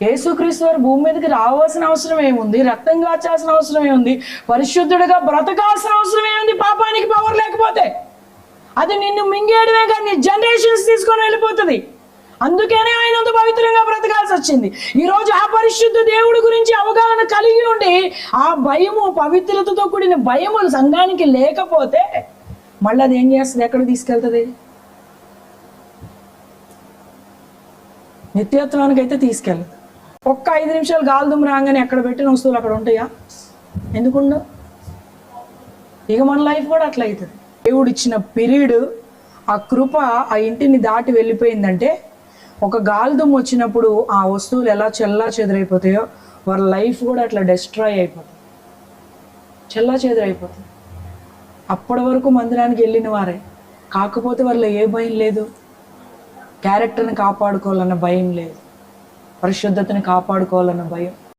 యేసుక్రీస్తు వారు భూమి మీదకి రావాల్సిన అవసరం ఏముంది? రక్తం కాచాల్సిన అవసరం ఏముంది? పరిశుద్ధుడిగా బ్రతకాల్సిన అవసరం ఏముంది? పాపానికి పవర్ లేకపోతే అది నిన్ను మింగేయడమే కానీ నీ జనరేషన్స్ తీసుకొని వెళ్ళిపోతుంది. అందుకనే ఆయన అంత పవిత్రంగా బ్రతకాల్సి వచ్చింది. ఈరోజు ఆ పరిశుద్ధ దేవుడి గురించి అవగాహన కలిగి ఉండి ఆ భయము, పవిత్రతతో కూడిన భయములు సంఘానికి లేకపోతే మళ్ళీ అది ఏం చేస్తుంది? ఎక్కడికి తీసుకెళ్తుంది? నిత్యత్వానికి అయితే తీసుకెళ్ళదు. ఒక్క 5 నిమిషాలు గాలిదుమ్ము రాగానే ఎక్కడ పెట్టిన వస్తువులు అక్కడ ఉంటాయా? ఎందుకుండవు? ఇక మన లైఫ్ కూడా అట్లా అవుతుంది. దేవుడు ఇచ్చిన పీరియడ్, ఆ కృప ఆ ఇంటిని దాటి వెళ్ళిపోయిందంటే ఒక గాలిదుమ్ము వచ్చినప్పుడు ఆ వస్తువులు ఎలా చెల్లా చెదరైపోతాయో వాళ్ళ లైఫ్ కూడా అట్లా డిస్ట్రాయ్ అయిపోతుంది, చెల్లా చెదరైపోతుంది. అప్పటి వరకు మందిరానికి వెళ్ళిన వారే, కాకపోతే వాళ్ళలో ఏ భయం లేదు, క్యారెక్టర్ని కాపాడుకోవాలన్న భయం లేదు, పరిశుద్ధతని కాపాడుకోవాలన్న భయం.